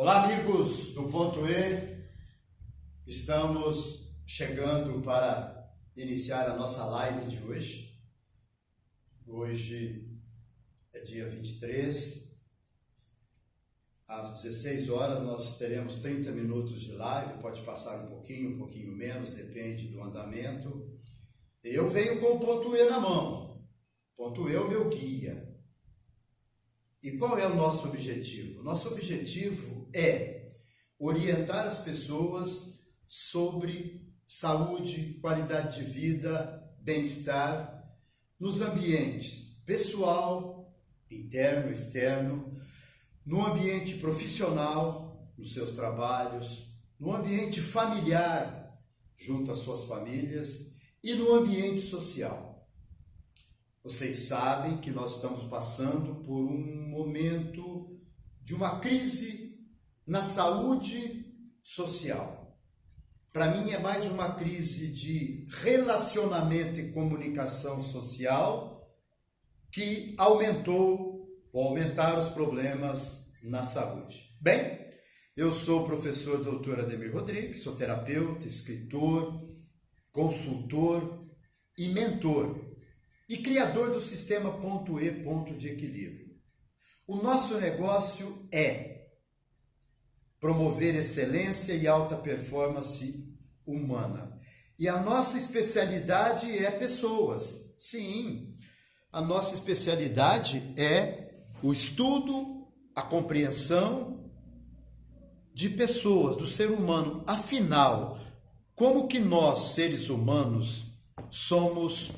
Olá, amigos do Ponto E, estamos chegando para iniciar a nossa live de hoje. Hoje é dia 23, às 16 horas nós teremos 30 minutos de live, pode passar um pouquinho menos, depende do andamento. Eu venho com o Ponto E na mão, Ponto E é o meu guia. E qual é o nosso objetivo? Nosso objetivo é orientar as pessoas sobre saúde, qualidade de vida, bem-estar, nos ambientes pessoal, interno, externo, no ambiente profissional, nos seus trabalhos, no ambiente familiar, junto às suas famílias, e no ambiente social. Vocês sabem que nós estamos passando por um momento de uma crise na saúde social. Para mim é mais uma crise de relacionamento e comunicação social que aumentaram os problemas na saúde. Bem, eu sou o professor Dr. Ademir Rodrigues, sou terapeuta, escritor, consultor e mentor. E criador do sistema Ponto E, ponto de equilíbrio. O nosso negócio é promover excelência e alta performance humana. E a nossa especialidade é pessoas. Sim, a nossa especialidade é o estudo, a compreensão de pessoas, do ser humano. Afinal, como que nós, seres humanos, somos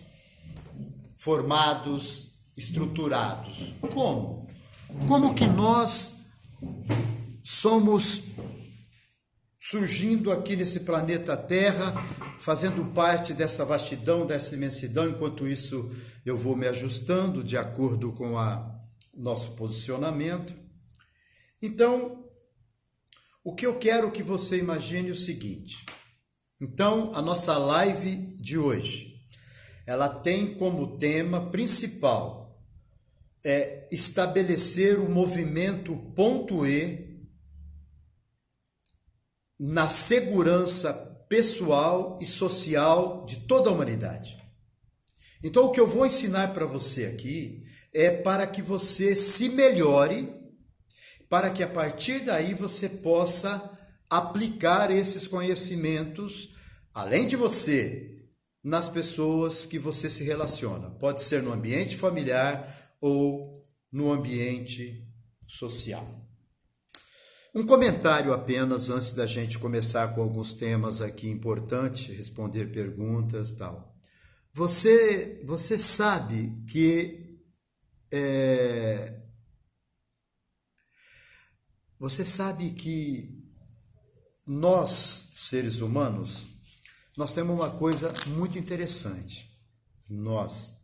formados, estruturados? Como? Como que nós somos surgindo aqui nesse planeta Terra, fazendo parte dessa vastidão, dessa imensidão, enquanto isso eu vou me ajustando de acordo com nosso posicionamento. Então, o que eu quero que você imagine é o seguinte. Então, a nossa live de hoje, ela tem como tema principal estabelecer o movimento Ponto E na segurança pessoal e social de toda a humanidade. Então, o que eu vou ensinar para você aqui é para que você se melhore, para que a partir daí você possa aplicar esses conhecimentos, além de você, nas pessoas que você se relaciona. Pode ser no ambiente familiar ou no ambiente social. Um comentário apenas antes da gente começar com alguns temas aqui importantes, responder perguntas e tal. Você sabe que nós, seres humanos, nós temos uma coisa muito interessante. Nós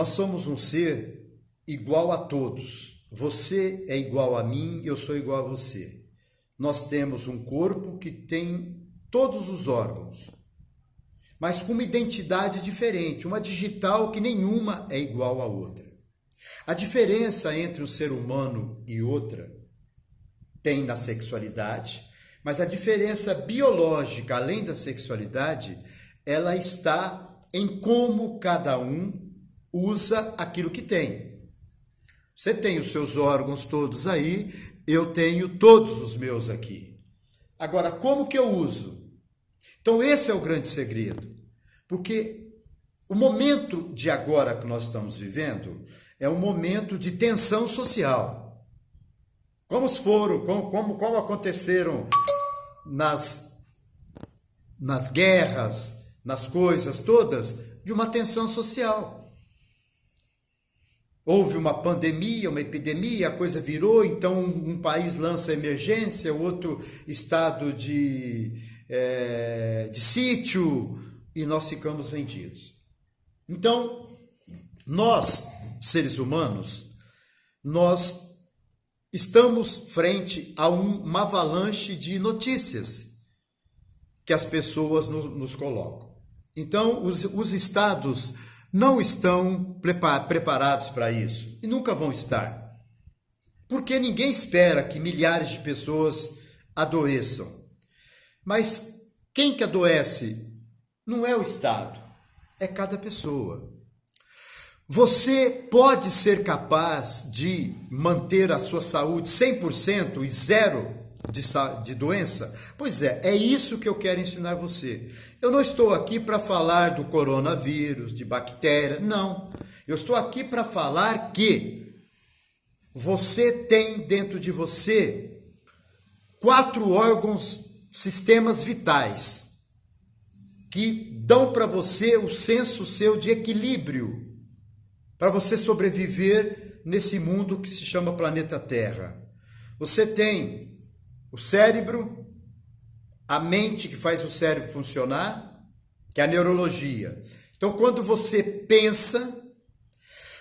somos um ser igual a todos. Você é igual a mim, eu sou igual a você. Nós temos um corpo que tem todos os órgãos, mas com uma identidade diferente, uma digital que nenhuma é igual à outra. A diferença entre um ser humano e outra tem na sexualidade, mas a diferença biológica, além da sexualidade, ela está em como cada um usa aquilo que tem. Você tem os seus órgãos todos aí, eu tenho todos os meus aqui. Agora, como que eu uso? Então, esse é o grande segredo. Porque o momento de agora que nós estamos vivendo é um momento de tensão social. Como aconteceram nas guerras, nas coisas todas, de uma tensão social. Houve uma pandemia, uma epidemia, a coisa virou, então um país lança emergência, outro estado de sítio, e nós ficamos vendidos. Então, nós, seres humanos, nós estamos frente a uma avalanche de notícias que as pessoas nos colocam. Então, os estados não estão preparados para isso e nunca vão estar. porque ninguém espera que milhares de pessoas adoeçam. Mas quem que adoece não é o Estado, é cada pessoa. Você pode ser capaz de manter a sua saúde 100% e zero de doença? Pois é isso que eu quero ensinar você. Eu não estou aqui para falar do coronavírus, de bactéria, não. Eu estou aqui para falar que você tem dentro de você 4 órgãos, sistemas vitais, que dão para você o senso seu de equilíbrio, para você sobreviver nesse mundo que se chama planeta Terra. Você tem o cérebro, a mente que faz o cérebro funcionar, que é a neurologia. Então, quando você pensa,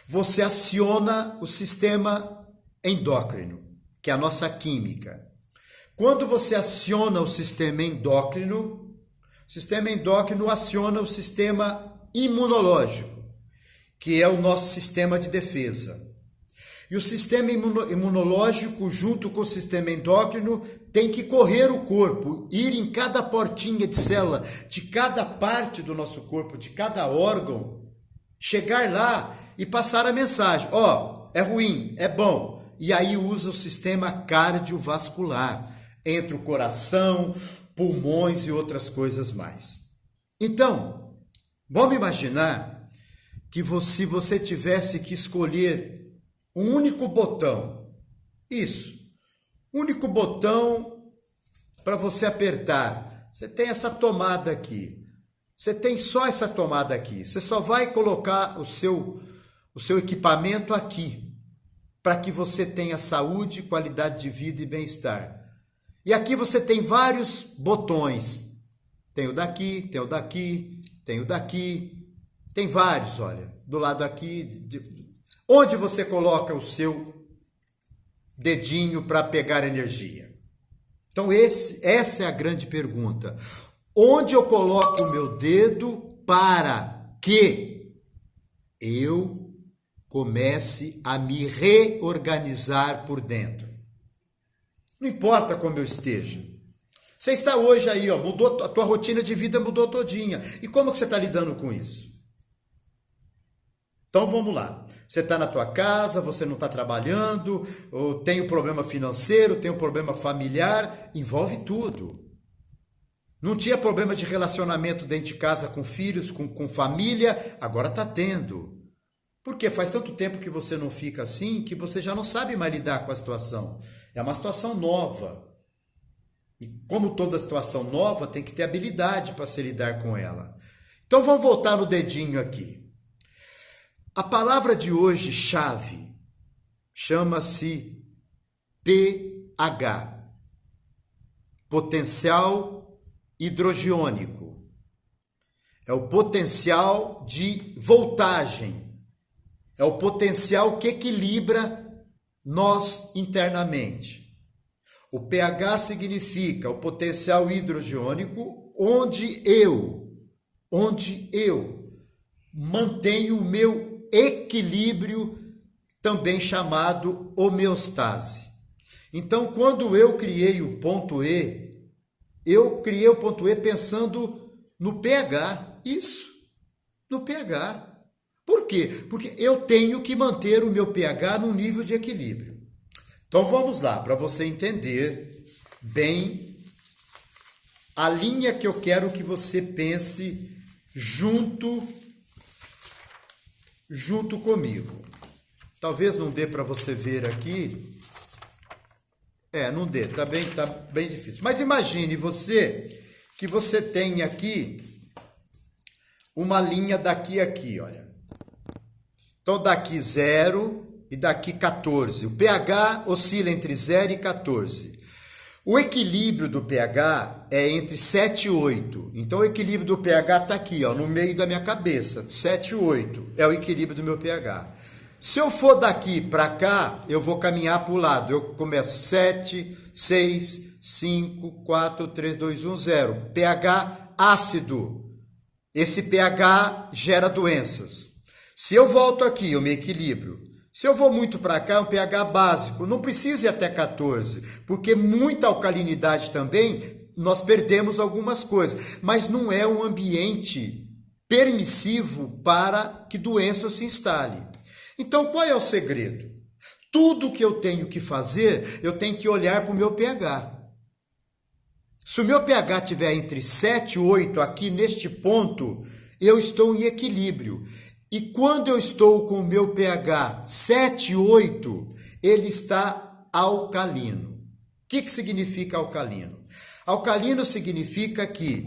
você aciona o sistema endócrino, que é a nossa química. Quando você aciona o sistema endócrino aciona o sistema imunológico, que é o nosso sistema de defesa. E o sistema imunológico, junto com o sistema endócrino, tem que correr o corpo, ir em cada portinha de célula, de cada parte do nosso corpo, de cada órgão, chegar lá e passar a mensagem. É ruim, é bom. E aí usa o sistema cardiovascular, entre o coração, pulmões e outras coisas mais. Então, vamos imaginar que se você tivesse que escolher um único botão, único botão para você apertar. Você tem essa tomada aqui, você tem só essa tomada aqui, você só vai colocar o seu equipamento aqui, para que você tenha saúde, qualidade de vida e bem-estar. E aqui você tem vários botões, tem o daqui, tem o daqui, tem o daqui, tem vários, olha, do lado aqui, onde você coloca o seu dedinho para pegar energia? Então essa é a grande pergunta. Onde eu coloco o meu dedo para que eu comece a me reorganizar por dentro? Não importa como eu esteja. Você está hoje aí, mudou a tua rotina de vida, mudou todinha. E como que você está lidando com isso? Então vamos lá. Você está na tua casa, você não está trabalhando, ou tem um problema financeiro, tem um problema familiar, envolve tudo. Não tinha problema de relacionamento dentro de casa com filhos, com família, agora está tendo. Porque faz tanto tempo que você não fica assim, que você já não sabe mais lidar com a situação. É uma situação nova. E como toda situação nova, tem que ter habilidade para se lidar com ela. Então vamos voltar no dedinho aqui. A palavra de hoje, chave, chama-se pH, potencial hidrogiônico. É o potencial de voltagem, é o potencial que equilibra nós internamente. O pH significa o potencial hidrogiônico, onde eu mantenho o meu equilíbrio, também chamado homeostase. Então, quando eu criei o ponto E, eu criei o ponto E pensando no pH, no pH. Por quê? Porque eu tenho que manter o meu pH num nível de equilíbrio. Então vamos lá, para você entender bem a linha que eu quero que você pense junto comigo. Talvez não dê para você ver aqui. Não dê, tá bem difícil. Mas imagine que você tem aqui uma linha daqui a aqui, olha. Então daqui 0 e daqui 14. O pH oscila entre 0 e 14. O equilíbrio do pH é entre 7 e 8. Então o equilíbrio do pH está aqui, no meio da minha cabeça. 7 e 8 é o equilíbrio do meu pH. Se eu for daqui para cá, eu vou caminhar para o lado. Eu começo 7, 6, 5, 4, 3, 2, 1, 0. pH ácido. Esse pH gera doenças. Se eu volto aqui, eu me equilibro. Se eu vou muito para cá, é um pH básico, não precisa ir até 14, porque muita alcalinidade também, nós perdemos algumas coisas, mas não é um ambiente permissivo para que doença se instale. Então, qual é o segredo? Tudo que eu tenho que fazer, eu tenho que olhar para o meu pH. Se o meu pH estiver entre 7 e 8, aqui neste ponto, eu estou em equilíbrio. E quando eu estou com o meu pH 7, 8, ele está alcalino. O que significa alcalino? Alcalino significa que,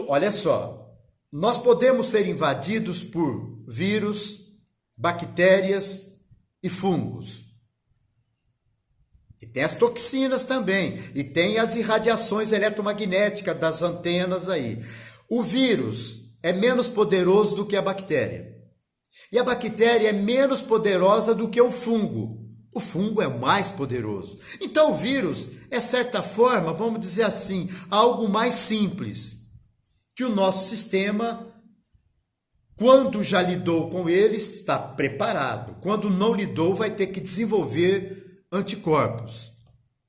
olha só, nós podemos ser invadidos por vírus, bactérias e fungos. E tem as toxinas também, e tem as irradiações eletromagnéticas das antenas aí. O vírus é menos poderoso do que a bactéria. E a bactéria é menos poderosa do que o fungo. O fungo é mais poderoso. Então o vírus é, certa forma, vamos dizer assim, algo mais simples, que o nosso sistema, quando já lidou com ele, está preparado. Quando não lidou, vai ter que desenvolver anticorpos.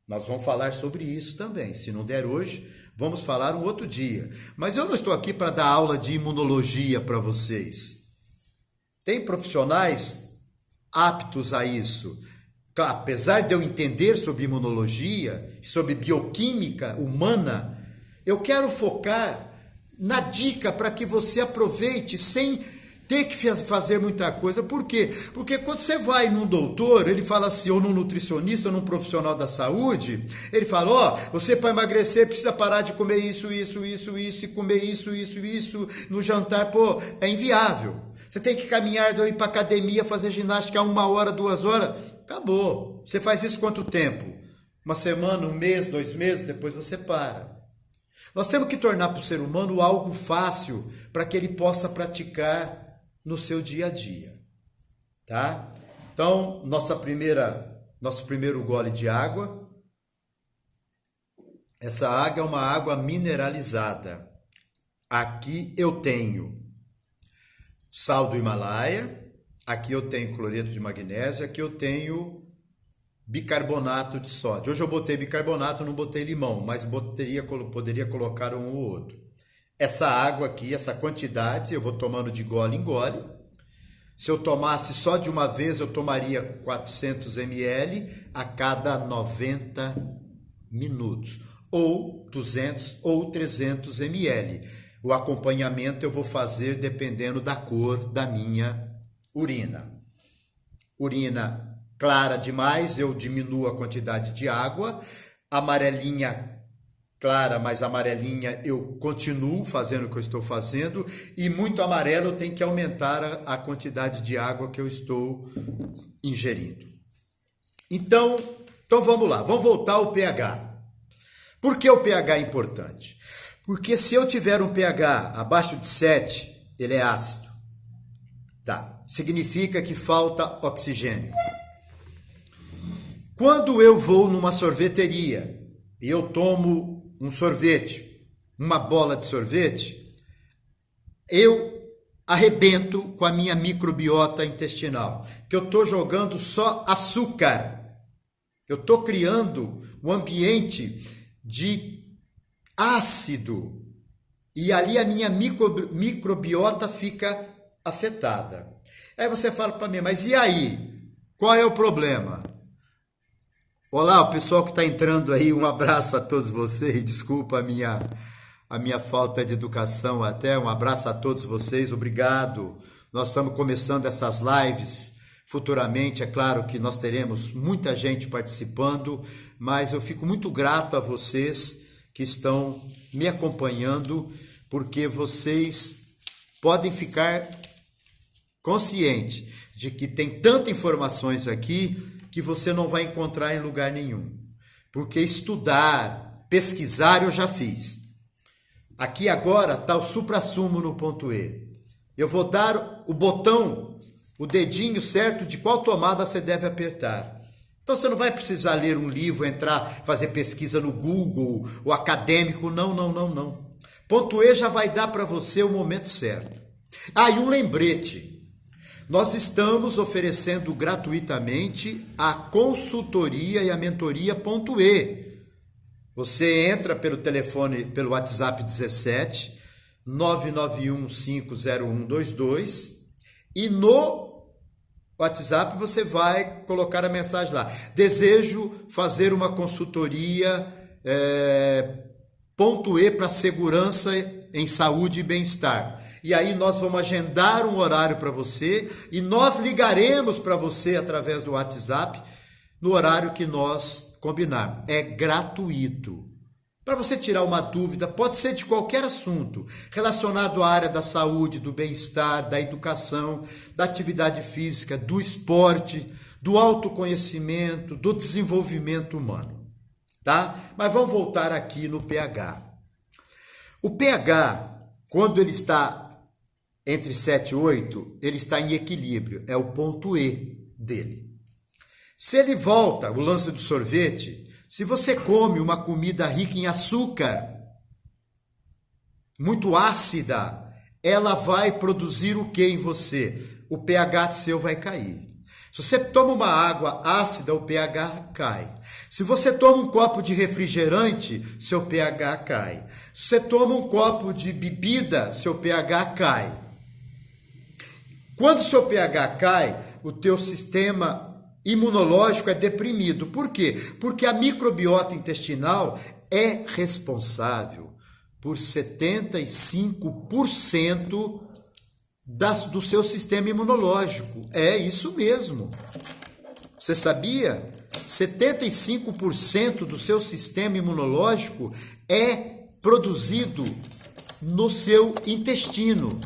Nós vamos falar sobre isso também. Se não der hoje, vamos falar um outro dia. Mas eu não estou aqui para dar aula de imunologia para vocês. Tem profissionais aptos a isso. Apesar de eu entender sobre imunologia, sobre bioquímica humana, eu quero focar na dica para que você aproveite sem ter que fazer muita coisa. Por quê? Porque quando você vai num doutor, ele fala assim, ou num nutricionista, ou num profissional da saúde, ele fala, ó, você para emagrecer precisa parar de comer isso, e comer isso, no jantar, pô, é inviável. Você tem que caminhar, ir para academia, fazer ginástica 1 hora, 2 horas, acabou. Você faz isso quanto tempo? 1 semana, 1 mês, 2 meses, depois você para. Nós temos que tornar para o ser humano algo fácil para que ele possa praticar no seu dia a dia, tá? Então, nosso primeiro gole de água. Essa água é uma água mineralizada. Aqui eu tenho sal do Himalaia, aqui eu tenho cloreto de magnésio, aqui eu tenho bicarbonato de sódio. Hoje eu botei bicarbonato, não botei limão, mas poderia colocar um ou outro. Essa água aqui, essa quantidade, eu vou tomando de gole em gole. Se eu tomasse só de uma vez, eu tomaria 400 ml a cada 90 minutos. Ou 200 ou 300 ml. O acompanhamento eu vou fazer dependendo da cor da minha urina. Urina clara demais, eu diminuo a quantidade de água. Amarelinha clara, mas amarelinha eu continuo fazendo o que eu estou fazendo, e muito amarelo eu tenho que aumentar a quantidade de água que eu estou ingerindo. Então vamos lá, vamos voltar ao pH. Por que o pH é importante? Porque se eu tiver um pH abaixo de 7, ele é ácido. Tá, significa que falta oxigênio. Quando eu vou numa sorveteria e eu tomo um sorvete, uma bola de sorvete, eu arrebento com a minha microbiota intestinal, que eu estou jogando só açúcar. Eu estou criando um ambiente de ácido e ali a minha microbiota fica afetada. Aí você fala para mim, mas e aí? Qual é o problema? Olá, o pessoal que está entrando aí, um abraço a todos vocês, desculpa a minha falta de educação até, um abraço a todos vocês, obrigado. Nós estamos começando essas lives, futuramente é claro que nós teremos muita gente participando, mas eu fico muito grato a vocês que estão me acompanhando, porque vocês podem ficar conscientes de que tem tantas informações aqui que você não vai encontrar em lugar nenhum. Porque estudar, pesquisar eu já fiz. Aqui agora está o suprassumo no ponto E. Eu vou dar o botão, o dedinho certo de qual tomada você deve apertar. Então você não vai precisar ler um livro, entrar, fazer pesquisa no Google, o acadêmico, não. Ponto E já vai dar para você o momento certo. Ah, e um lembrete. Nós estamos oferecendo gratuitamente a consultoria e a mentoria .e. Você entra pelo telefone, pelo WhatsApp 17 991-50122 e no WhatsApp você vai colocar a mensagem lá. Desejo fazer uma consultoria .e para segurança em saúde e bem-estar. E aí nós vamos agendar um horário para você e nós ligaremos para você através do WhatsApp no horário que nós combinarmos. É gratuito. Para você tirar uma dúvida, pode ser de qualquer assunto, relacionado à área da saúde, do bem-estar, da educação, da atividade física, do esporte, do autoconhecimento, do desenvolvimento humano. Tá? Mas vamos voltar aqui no pH. O pH, quando ele está entre 7 e 8, ele está em equilíbrio, é o ponto E dele. Se ele volta, o lance do sorvete, se você come uma comida rica em açúcar, muito ácida, ela vai produzir o que em você? O pH seu vai cair. Se você toma uma água ácida, o pH cai. Se você toma um copo de refrigerante, seu pH cai. Se você toma um copo de bebida, seu pH cai. Quando o seu pH cai, o teu sistema imunológico é deprimido. Por quê? Porque a microbiota intestinal é responsável por 75% do seu sistema imunológico. É isso mesmo. Você sabia? 75% do seu sistema imunológico é produzido no seu intestino.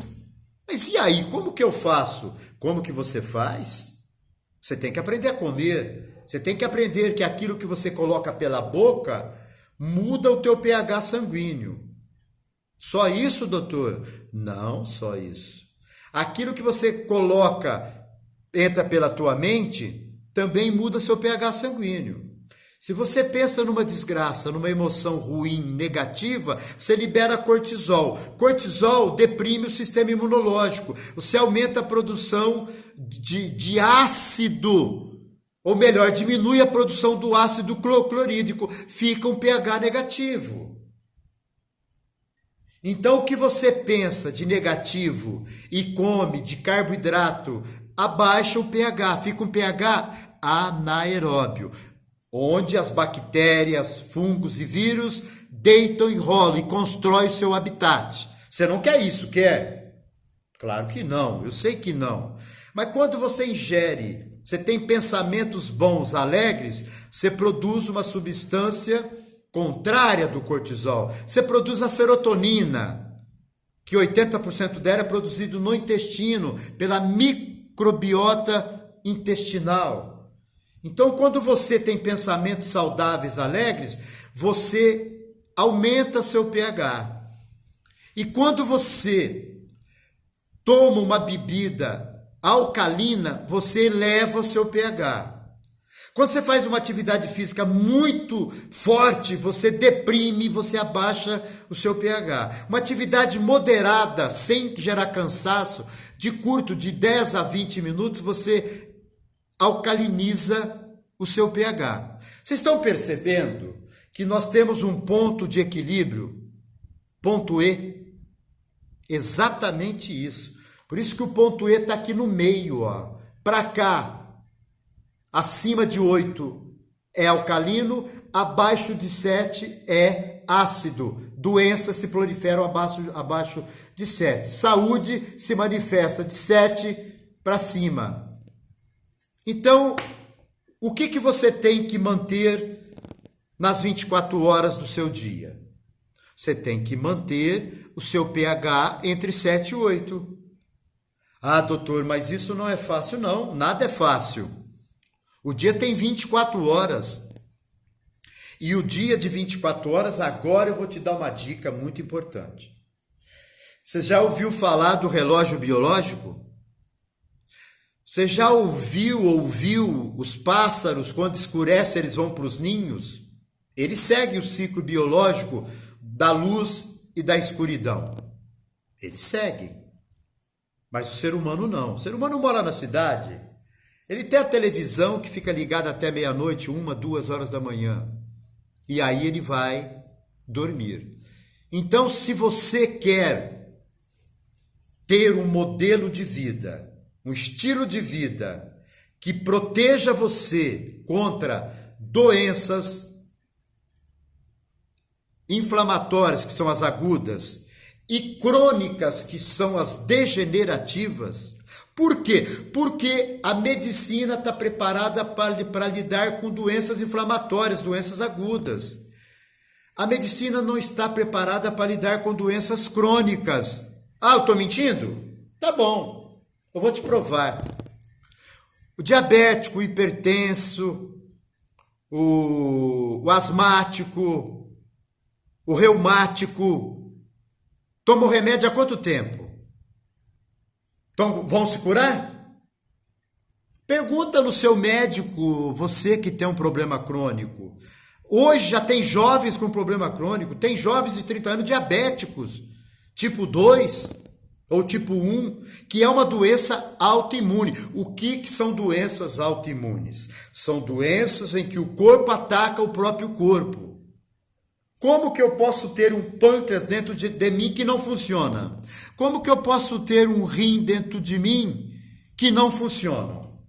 Mas e aí, como que eu faço? Como que você faz? Você tem que aprender a comer. Você tem que aprender que aquilo que você coloca pela boca muda o teu pH sanguíneo. Só isso, doutor? Não, só isso. Aquilo que você coloca, entra pela tua mente, também muda seu pH sanguíneo. Se você pensa numa desgraça, numa emoção ruim, negativa, você libera cortisol. Cortisol deprime o sistema imunológico. Você aumenta a produção de ácido, ou melhor, diminui a produção do ácido clorídrico. Fica um pH negativo. Então, o que você pensa de negativo e come de carboidrato, abaixa o pH, fica um pH anaeróbio, onde as bactérias, fungos e vírus deitam e rolam e constroem o seu habitat. Você não quer isso, quer? Claro que não, eu sei que não. Mas quando você ingere, você tem pensamentos bons, alegres, você produz uma substância contrária do cortisol. Você produz a serotonina, que 80% dela é produzido no intestino, pela microbiota intestinal. Então, quando você tem pensamentos saudáveis, alegres, você aumenta seu pH. E quando você toma uma bebida alcalina, você eleva o seu pH. Quando você faz uma atividade física muito forte, você deprime, você abaixa o seu pH. Uma atividade moderada, sem gerar cansaço, de curto, de 10 a 20 minutos, você alcaliniza o seu pH. Vocês estão percebendo que nós temos um ponto de equilíbrio, ponto E? Exatamente isso. Por isso que o ponto E está aqui no meio, ó. Para cá, acima de 8 é alcalino, abaixo de 7 é ácido. Doenças se proliferam abaixo de 7. Saúde se manifesta de 7 para cima. Então, o que você tem que manter nas 24 horas do seu dia? Você tem que manter o seu pH entre 7 e 8. Ah, doutor, mas isso não é fácil. Não, nada é fácil. O dia tem 24 horas. E o dia de 24 horas, agora eu vou te dar uma dica muito importante. Você já ouviu falar do relógio biológico? Você já ouviu os pássaros, quando escurece, eles vão para os ninhos? Eles seguem o ciclo biológico da luz e da escuridão. Eles seguem. Mas o ser humano não. O ser humano mora na cidade. Ele tem a televisão que fica ligada até meia-noite, 1, 2 horas da manhã. E aí ele vai dormir. Então, se você quer ter um modelo de vida, um estilo de vida que proteja você contra doenças inflamatórias, que são as agudas, e crônicas, que são as degenerativas. Por quê? Porque a medicina está preparada para lidar com doenças inflamatórias, doenças agudas. A medicina não está preparada para lidar com doenças crônicas. Ah, eu estou mentindo? Tá bom, eu vou te provar. O diabético, o hipertenso, o asmático, o reumático, tomam remédio há quanto tempo? Então, vão se curar? Pergunta no seu médico, você que tem um problema crônico. Hoje já tem jovens com problema crônico, tem jovens de 30 anos diabéticos, tipo 2 ou tipo 1, que é uma doença autoimune. O que são doenças autoimunes? São doenças em que o corpo ataca o próprio corpo. Como que eu posso ter um pâncreas dentro de mim que não funciona? Como que eu posso ter um rim dentro de mim que não funcionam?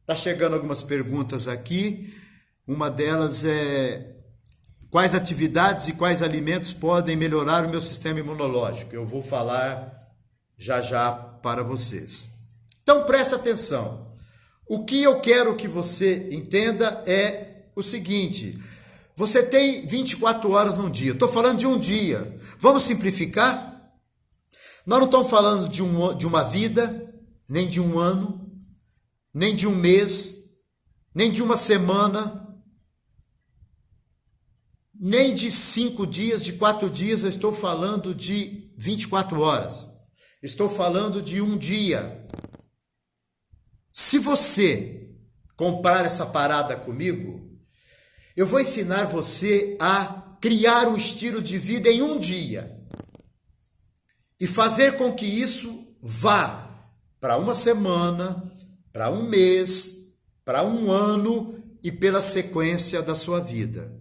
Tá chegando algumas perguntas aqui. Uma delas é: quais atividades e quais alimentos podem melhorar o meu sistema imunológico? Eu vou falar já para vocês. Então preste atenção. O que eu quero que você entenda é o seguinte: você tem 24 horas num dia. Estou falando de um dia. Vamos simplificar? Nós não estamos falando de uma vida, nem de um ano, nem de um mês, nem de uma semana, nem de 5 dias, de 4 dias. Eu estou falando de 24 horas. Estou falando de um dia. Se você comprar essa parada comigo, eu vou ensinar você a criar um estilo de vida em um dia e fazer com que isso vá para uma semana, para um mês, para um ano e pela sequência da sua vida.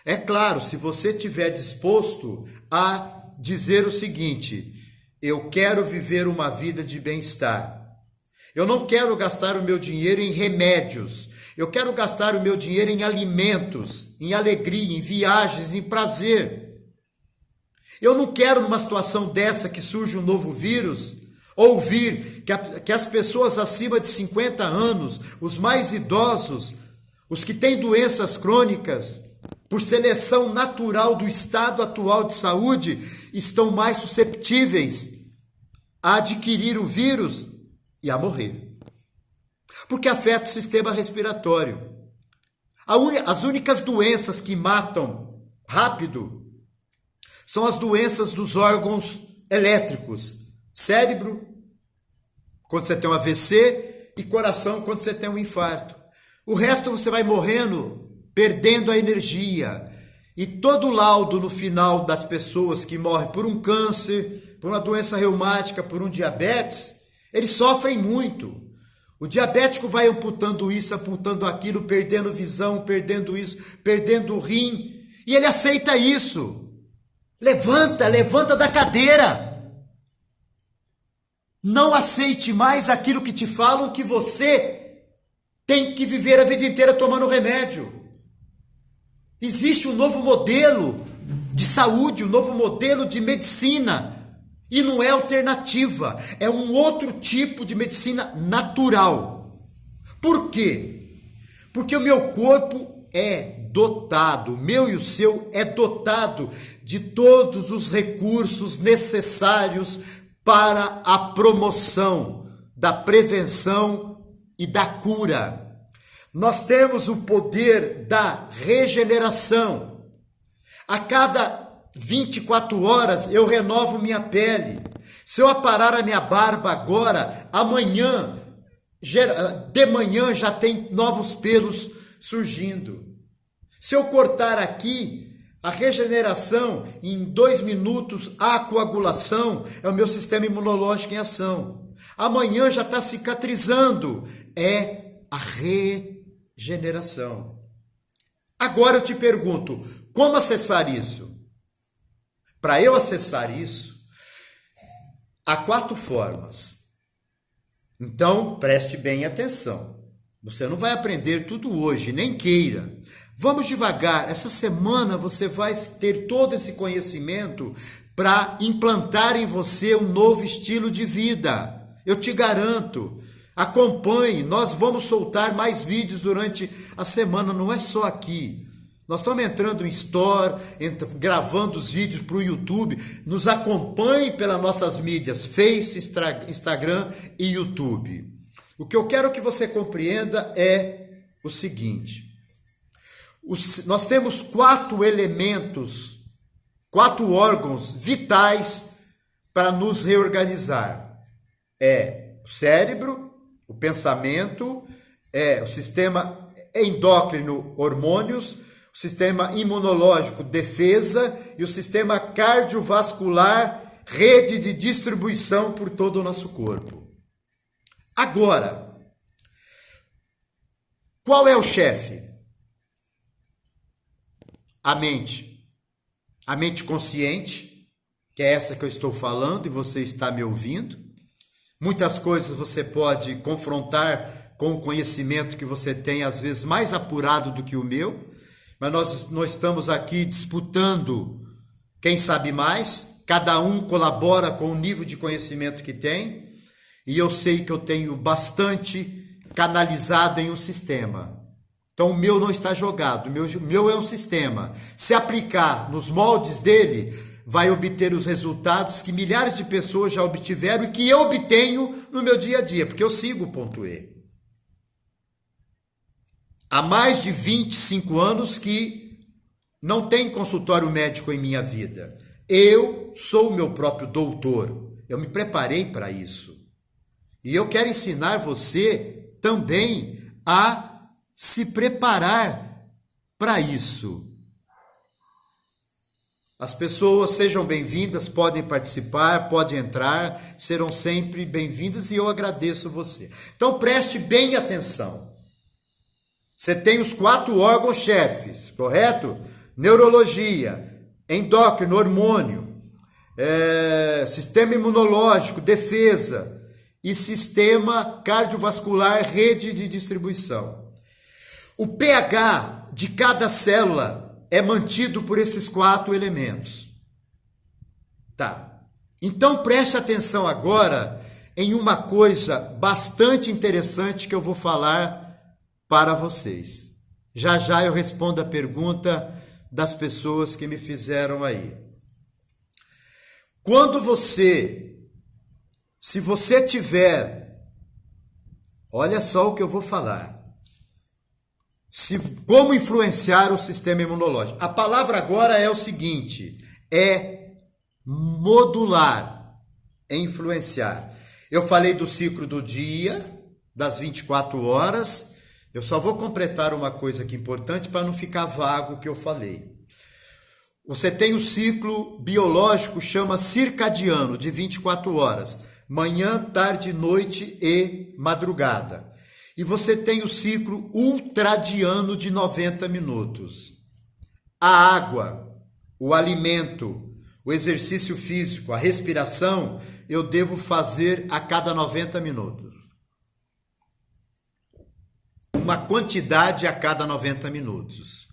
É claro, se você estiver disposto a dizer o seguinte: eu quero viver uma vida de bem-estar. Eu não quero gastar o meu dinheiro em remédios. Eu quero gastar o meu dinheiro em alimentos, em alegria, em viagens, em prazer. Eu não quero, numa situação dessa que surge um novo vírus, ouvir que as pessoas acima de 50 anos, os mais idosos, os que têm doenças crônicas, por seleção natural do estado atual de saúde, estão mais susceptíveis a adquirir o vírus e a morrer. Porque afeta o sistema respiratório. As únicas doenças que matam rápido são as doenças dos órgãos elétricos. Cérebro, quando você tem um AVC, e coração, quando você tem um infarto. O resto você vai morrendo, perdendo a energia. E todo o laudo no final das pessoas que morrem por um câncer, por uma doença reumática, por um diabetes, eles sofrem muito. O diabético vai amputando isso, amputando aquilo, perdendo visão, perdendo isso, perdendo o rim. E ele aceita isso. Levanta da cadeira. Não aceite mais aquilo que te falam que você tem que viver a vida inteira tomando remédio. Existe um novo modelo de saúde, um novo modelo de medicina. E não é alternativa, é um outro tipo de medicina natural. Por quê? Porque o meu corpo é dotado, o meu e o seu é dotado de todos os recursos necessários para a promoção da prevenção e da cura. Nós temos o poder da regeneração. A cada 24 horas eu renovo minha pele. Se eu aparar a minha barba agora, amanhã, de manhã já tem novos pelos surgindo. Se eu cortar aqui, A regeneração, em 2 minutos, a coagulação, é o meu sistema imunológico em ação. Amanhã já está cicatrizando, é a regeneração. Agora eu te pergunto, como acessar isso? Para eu acessar isso, há 4 formas. Então, preste bem atenção. Você não vai aprender tudo hoje, nem queira. Vamos devagar. Essa semana você vai ter todo esse conhecimento para implantar em você um novo estilo de vida. Eu te garanto. Acompanhe. Nós vamos soltar mais vídeos durante a semana. Não é só aqui. Nós estamos entrando em Store, gravando os vídeos para o YouTube. Nos acompanhe pelas nossas mídias, Face, Instagram e YouTube. O que eu quero que você compreenda é o seguinte. Nós temos 4 elementos, 4 órgãos vitais para nos reorganizar. É o cérebro, o pensamento, o sistema endócrino, hormônios, o sistema imunológico, defesa, e o sistema cardiovascular, rede de distribuição por todo o nosso corpo. Agora, qual é o chefe? A mente. A mente consciente, que é essa que eu estou falando e você está me ouvindo. Muitas coisas você pode confrontar com o conhecimento que você tem, às vezes mais apurado do que o meu, mas nós estamos aqui disputando quem sabe mais, cada um colabora com o nível de conhecimento que tem, e eu sei que eu tenho bastante canalizado em um sistema. Então o meu não está jogado, o meu é um sistema. Se aplicar nos moldes dele, vai obter os resultados que milhares de pessoas já obtiveram e que eu obtenho no meu dia a dia, porque eu sigo o ponto E. Há mais de 25 anos que não tem consultório médico em minha vida. Eu sou o meu próprio doutor. Eu me preparei para isso. E eu quero ensinar você também a se preparar para isso. As pessoas sejam bem-vindas, podem participar, podem entrar, serão sempre bem-vindas e eu agradeço você. Então preste bem atenção. Você tem os 4 órgãos-chefes, correto? Neurologia, endócrino, hormônio, sistema imunológico, defesa e sistema cardiovascular, rede de distribuição. O pH de cada célula é mantido por esses 4 elementos. Tá. Então preste atenção agora em uma coisa bastante interessante que eu vou falar para vocês. Já já eu respondo a pergunta das pessoas que me fizeram aí. Se você tiver, olha só o que eu vou falar. Como influenciar o sistema imunológico. A palavra agora é o seguinte, é modular, é influenciar. Eu falei do ciclo do dia, das 24 horas, eu só vou completar uma coisa aqui importante para não ficar vago o que eu falei. Você tem o ciclo biológico, chama circadiano, de 24 horas. Manhã, tarde, noite e madrugada. E você tem o ciclo ultradiano de 90 minutos. A água, o alimento, o exercício físico, a respiração, eu devo fazer a cada 90 minutos. Uma quantidade a cada 90 minutos.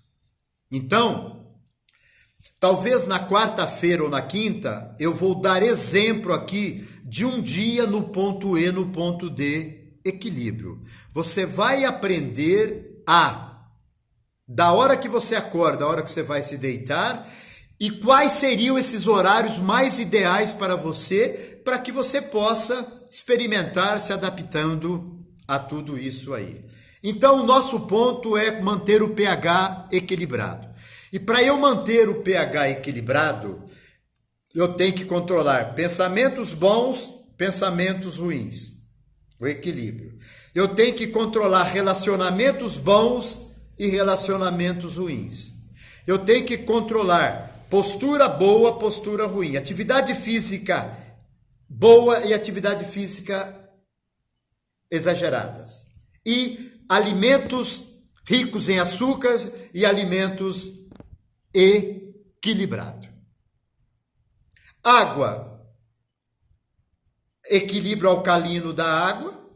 Então, talvez na quarta-feira ou na quinta, eu vou dar exemplo aqui de um dia no ponto E, no ponto D, equilíbrio. Você vai aprender da hora que você acorda, da hora que você vai se deitar, e quais seriam esses horários mais ideais para você, para que você possa experimentar se adaptando a tudo isso aí. Então, o nosso ponto é manter o pH equilibrado. E para eu manter o pH equilibrado, eu tenho que controlar pensamentos bons, pensamentos ruins. O equilíbrio. Eu tenho que controlar relacionamentos bons e relacionamentos ruins. Eu tenho que controlar postura boa, postura ruim, atividade física boa e atividade física exageradas. E alimentos ricos em açúcares e alimentos equilibrados. Água, equilíbrio alcalino da água.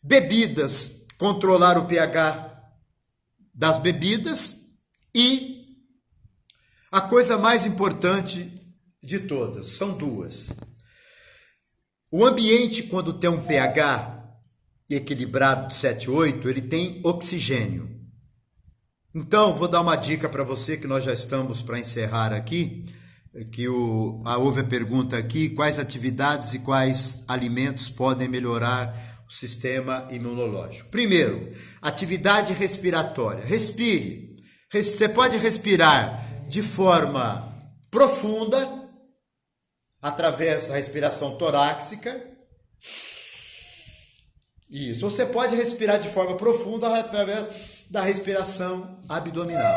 Bebidas, controlar o pH das bebidas. E a coisa mais importante de todas, são duas. O ambiente, quando tem um pH equilibrado de 7, 8, ele tem oxigênio. Então, vou dar uma dica para você, que nós já estamos para encerrar aqui, que houve a pergunta aqui, quais atividades e quais alimentos podem melhorar o sistema imunológico. Primeiro, atividade respiratória. Respire. Você pode respirar de forma profunda, através da respiração torácica. Isso. Você pode respirar de forma profunda através da respiração abdominal.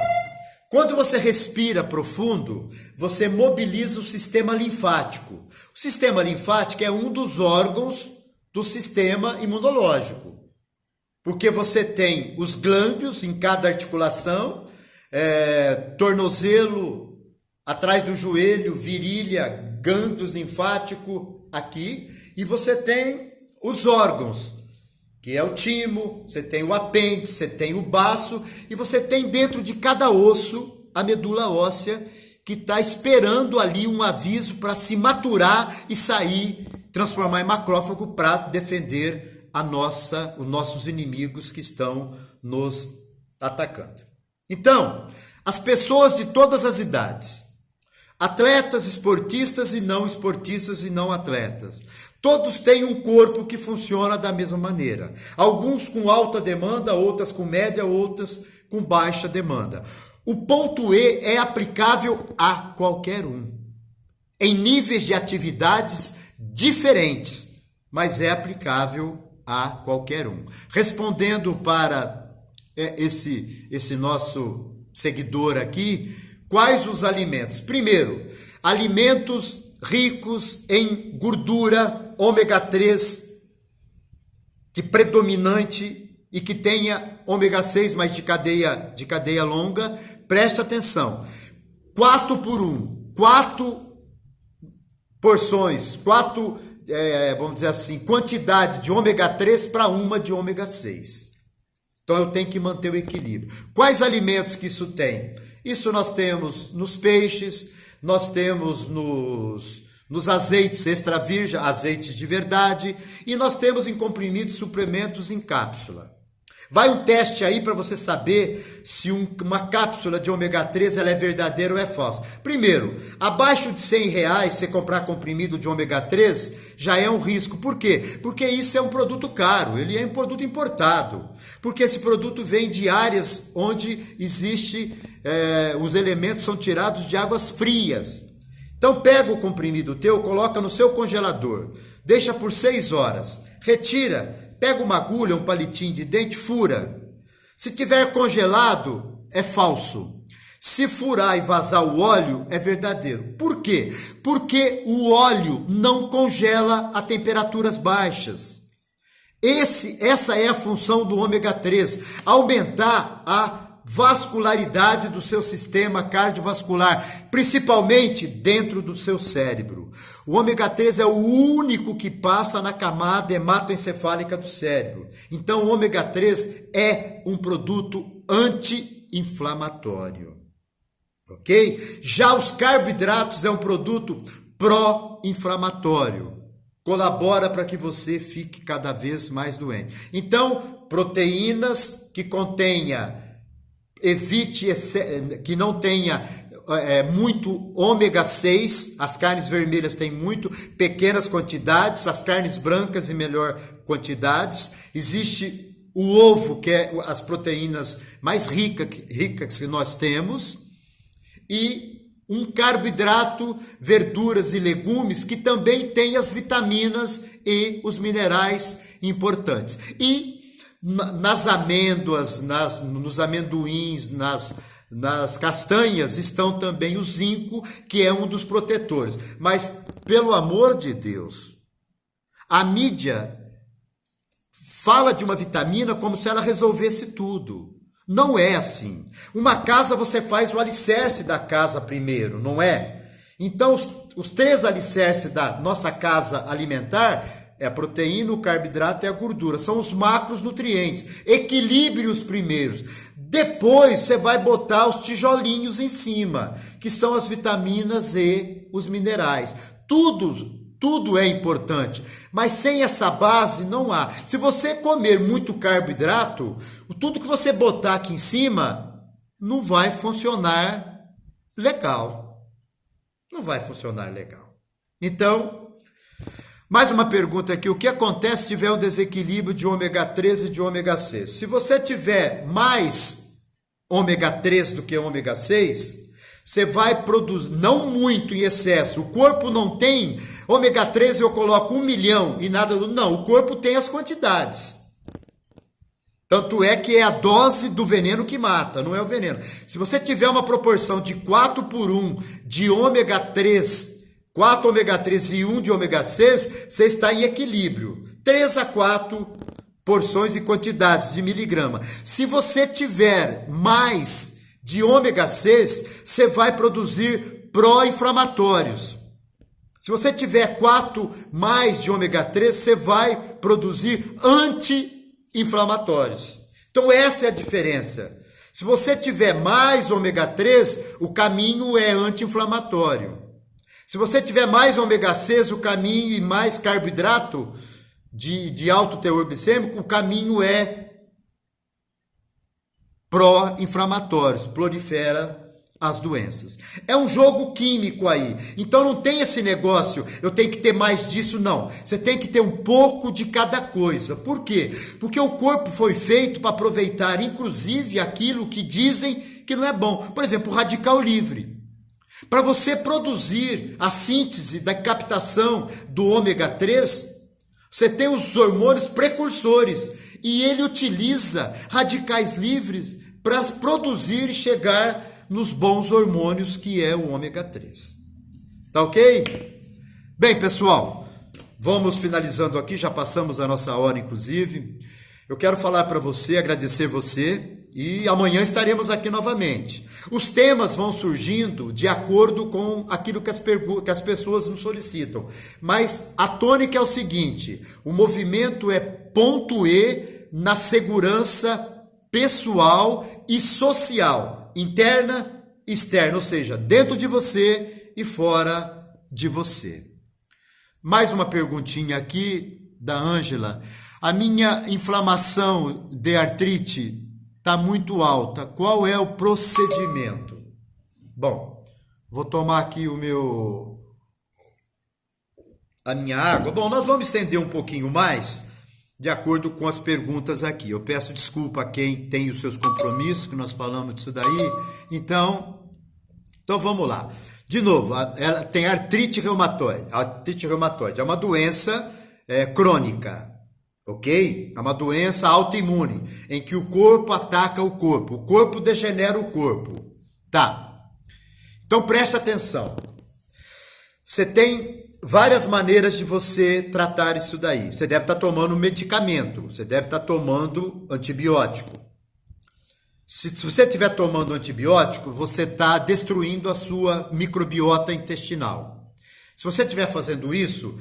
Quando você respira profundo, você mobiliza o sistema linfático. O sistema linfático é um dos órgãos do sistema imunológico, porque você tem os glândulos em cada articulação, tornozelo, atrás do joelho, virilha, gânglios linfático aqui, e você tem os órgãos, que é o timo, você tem o apêndice, você tem o baço, e você tem dentro de cada osso a medula óssea, que está esperando ali um aviso para se maturar e sair, transformar em macrófago para defender os nossos inimigos que estão nos atacando. Então, as pessoas de todas as idades, atletas, esportistas e não atletas, todos têm um corpo que funciona da mesma maneira. Alguns com alta demanda, outras com média, outras com baixa demanda. O ponto E é aplicável a qualquer um, em níveis de atividades diferentes, mas é aplicável a qualquer um. Respondendo para esse nosso seguidor aqui, quais os alimentos? Primeiro, alimentos ricos em gordura, ômega 3, que predominante e que tenha ômega 6, mas de cadeia longa. Preste atenção, 4 por 1, 4 porções, 4, vamos dizer assim, quantidade de ômega 3 para uma de ômega 6. Então eu tenho que manter o equilíbrio. Quais alimentos que isso tem? Isso nós temos nos peixes, nós temos nos azeites extra virgem, azeites de verdade, e nós temos em comprimidos, suplementos em cápsula. Vai um teste aí para você saber se uma cápsula de ômega 3 ela é verdadeira ou é falsa. Primeiro, abaixo de R$100, você comprar comprimido de ômega 3 já é um risco. Por quê? Porque isso é um produto caro, ele é um produto importado. Porque esse produto vem de áreas onde os elementos são tirados de águas frias. Então pega o comprimido teu, coloca no seu congelador, deixa por 6 horas, retira. Pega uma agulha, um palitinho de dente, fura. Se tiver congelado, é falso. Se furar e vazar o óleo, é verdadeiro. Por quê? Porque o óleo não congela a temperaturas baixas. Essa é a função do ômega 3, aumentar a vascularidade do seu sistema cardiovascular, principalmente dentro do seu cérebro. O ômega 3 é o único que passa na camada hematoencefálica do cérebro. Então, o ômega 3 é um produto anti-inflamatório. Ok? Já os carboidratos é um produto pró-inflamatório. Colabora para que você fique cada vez mais doente. Então, proteínas que que não tenha muito ômega 6, as carnes vermelhas têm muito, pequenas quantidades, as carnes brancas em melhor quantidades. Existe o ovo, que é as proteínas mais ricas que nós temos, e um carboidrato, verduras e legumes, que também tem as vitaminas e os minerais importantes. E nas amêndoas, nos amendoins, nas castanhas estão também o zinco, que é um dos protetores. Mas, pelo amor de Deus, a mídia fala de uma vitamina como se ela resolvesse tudo. Não é assim. Uma casa você faz o alicerce da casa primeiro, não é? Então, os 3 alicerces da nossa casa alimentar é a proteína, o carboidrato e a gordura. São os macronutrientes. Equilibre os primeiros. Depois você vai botar os tijolinhos em cima, que são as vitaminas e os minerais. Tudo é importante, mas sem essa base não há. Se você comer muito carboidrato, tudo que você botar aqui em cima não vai funcionar legal. Não vai funcionar legal. Então, mais uma pergunta aqui. O que acontece se tiver um desequilíbrio de ômega 3 e de ômega 6? Se você tiver mais ômega 3 do que ômega 6, você vai produzir, não muito em excesso. O corpo não tem ômega 3, eu coloco 1 milhão e nada. Não, o corpo tem as quantidades. Tanto é que é a dose do veneno que mata, não é o veneno. Se você tiver uma proporção de 4:1 de ômega 3, 4 ômega 3 e 1 de ômega 6, você está em equilíbrio. 3 a 4 porções e quantidades de miligrama. Se você tiver mais de ômega 6, você vai produzir pró-inflamatórios. Se você tiver 4 mais de ômega 3, você vai produzir anti-inflamatórios. Então essa é a diferença. Se você tiver mais ômega 3, o caminho é anti-inflamatório. Se você tiver mais ômega 6, o caminho e mais carboidrato de alto teor glicêmico, o caminho é pró-inflamatórios, prolifera as doenças. É um jogo químico aí. Então não tem esse negócio, eu tenho que ter mais disso, não. Você tem que ter um pouco de cada coisa. Por quê? Porque o corpo foi feito para aproveitar, inclusive, aquilo que dizem que não é bom. Por exemplo, o radical livre. Para você produzir a síntese da captação do ômega 3, você tem os hormônios precursores e ele utiliza radicais livres para produzir e chegar nos bons hormônios que é o ômega 3. Tá ok? Bem, pessoal, vamos finalizando aqui, já passamos a nossa hora, inclusive. Eu quero falar para você, agradecer você, e amanhã estaremos aqui novamente. Os temas vão surgindo de acordo com aquilo que as pessoas nos solicitam. Mas a tônica é o seguinte: o movimento é ponto E na segurança pessoal e social, interna e externa, ou seja, dentro de você e fora de você. Mais uma perguntinha aqui da Ângela. A minha inflamação de artrite está muito alta. Qual é o procedimento? Bom, vou tomar aqui a minha água. Bom, nós vamos estender um pouquinho mais de acordo com as perguntas aqui. Eu peço desculpa a quem tem os seus compromissos, que nós falamos disso daí. Então vamos lá. De novo, ela tem artrite reumatoide. A artrite reumatoide é uma doença crônica. Ok? É uma doença autoimune, em que o corpo ataca o corpo degenera o corpo. Tá. Então preste atenção. Você tem várias maneiras de você tratar isso daí. Você deve estar tomando medicamento, você deve estar tomando antibiótico. Se você estiver tomando antibiótico, você está destruindo a sua microbiota intestinal. Se você estiver fazendo isso,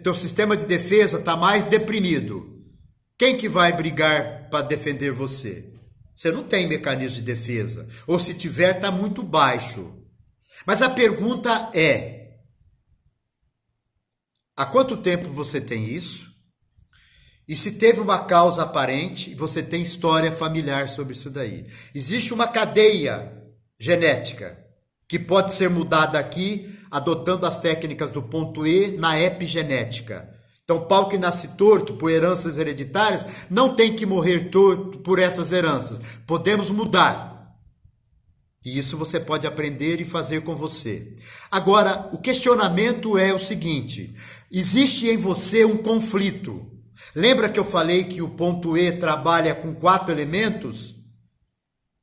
teu sistema de defesa está mais deprimido. Quem que vai brigar para defender você? Você não tem mecanismo de defesa. Ou se tiver, está muito baixo. Mas a pergunta é: há quanto tempo você tem isso? E se teve uma causa aparente, você tem história familiar sobre isso daí. Existe uma cadeia genética que pode ser mudada aqui, adotando as técnicas do ponto E na epigenética. Então, pau que nasce torto por heranças hereditárias não tem que morrer torto por essas heranças. Podemos mudar. E isso você pode aprender e fazer com você. Agora, o questionamento é o seguinte: existe em você um conflito. Lembra que eu falei que o ponto E trabalha com 4 elementos?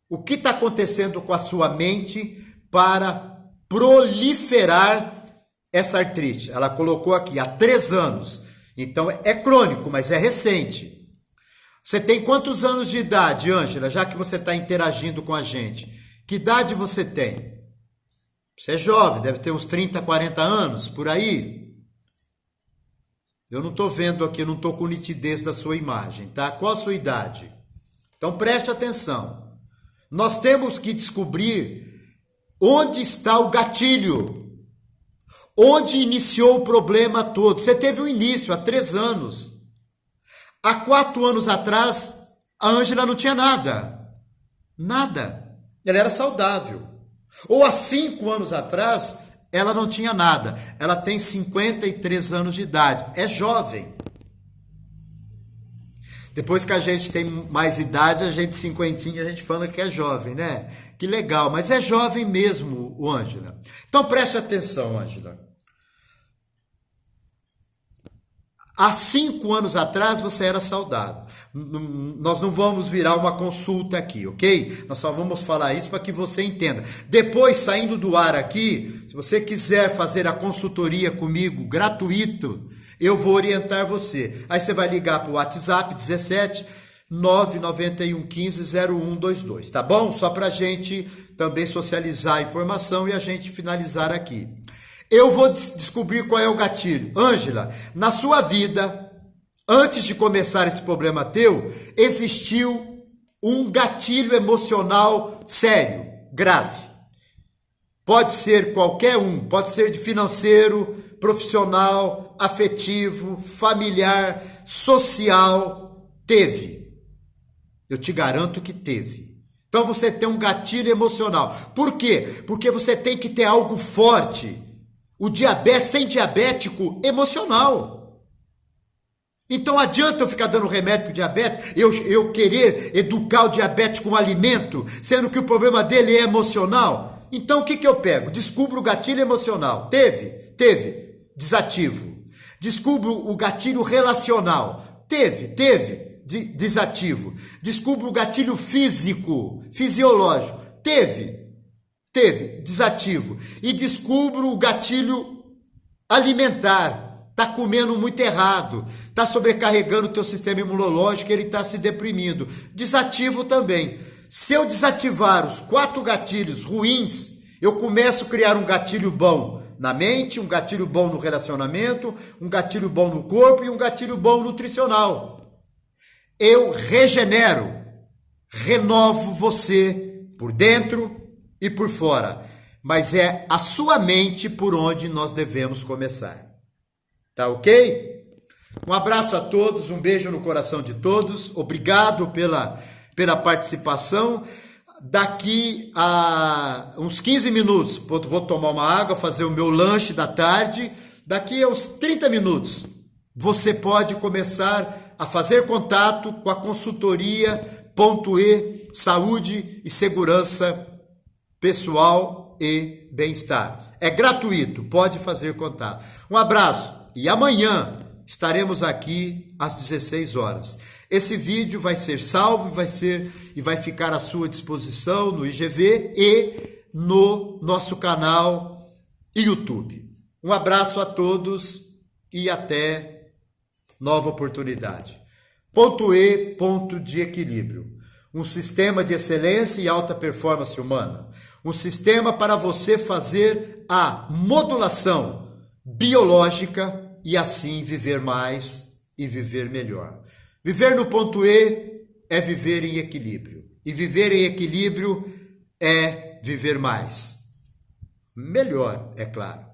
O que está acontecendo com a sua mente para proliferar essa artrite? Ela colocou aqui, há 3 anos. Então, é crônico, mas é recente. Você tem quantos anos de idade, Ângela, já que você está interagindo com a gente? Que idade você tem? Você é jovem, deve ter uns 30, 40 anos, por aí. Eu não estou vendo aqui, eu não estou com nitidez da sua imagem, tá? Qual a sua idade? Então, preste atenção. Nós temos que descobrir onde está o gatilho. Onde iniciou o problema todo. Você teve um início há 3 anos. Há 4 anos atrás, a Ângela não tinha nada. Nada. Ela era saudável. Ou há 5 anos atrás, ela não tinha nada. Ela tem 53 anos de idade. É jovem. Depois que a gente tem mais idade, a gente cinquentinha, a gente fala que é jovem, né? Que legal, mas é jovem mesmo, o Ângela. Então preste atenção, Ângela. Há 5 anos atrás você era saudável. Nós não vamos virar uma consulta aqui, ok? Nós só vamos falar isso para que você entenda. Depois, saindo do ar aqui, se você quiser fazer a consultoria comigo, gratuito, eu vou orientar você. Aí você vai ligar para o WhatsApp 17 991 15 0122, tá bom? Só para a gente também socializar a informação e a gente finalizar aqui. Eu vou descobrir qual é o gatilho. Ângela, na sua vida, antes de começar esse problema teu, existiu um gatilho emocional sério, grave. Pode ser qualquer um, pode ser de financeiro, profissional, afetivo, familiar, social. Teve. Eu te garanto que teve. Então você tem um gatilho emocional. Por quê? Porque você tem que ter algo forte. O diabetes tem diabético emocional. Então adianta eu ficar dando remédio para o diabetes, eu querer educar o diabetes com alimento, sendo que o problema dele é emocional? Então o que eu pego? Descubro o gatilho emocional. Teve. Desativo. Descubro o gatilho relacional. Teve. Desativo. Descubro o gatilho físico, fisiológico. Teve, desativo. E descubro o gatilho alimentar. Está comendo muito errado. Está sobrecarregando o teu sistema imunológico, ele está se deprimindo. Desativo também. Se eu desativar os 4 gatilhos ruins, eu começo a criar um gatilho bom na mente, um gatilho bom no relacionamento, um gatilho bom no corpo e um gatilho bom nutricional. Eu regenero, renovo você por dentro e por fora, mas é a sua mente por onde nós devemos começar. Tá ok? Um abraço a todos, um beijo no coração de todos, obrigado pela participação. Daqui a uns 15 minutos, vou tomar uma água, fazer o meu lanche da tarde, daqui a uns 30 minutos, você pode começar a fazer contato com a consultoria .e Saúde e Segurança Pessoal e Bem-Estar. É gratuito, pode fazer contato. Um abraço e amanhã estaremos aqui às 16 horas. Esse vídeo vai ser salvo e vai ficar à sua disposição no IGV e no nosso canal YouTube. Um abraço a todos e até nova oportunidade. .e, ponto de equilíbrio. Um sistema de excelência e alta performance humana. Um sistema para você fazer a modulação biológica e assim viver mais e viver melhor. Viver no ponto E é viver em equilíbrio. E viver em equilíbrio é viver mais. Melhor, é claro.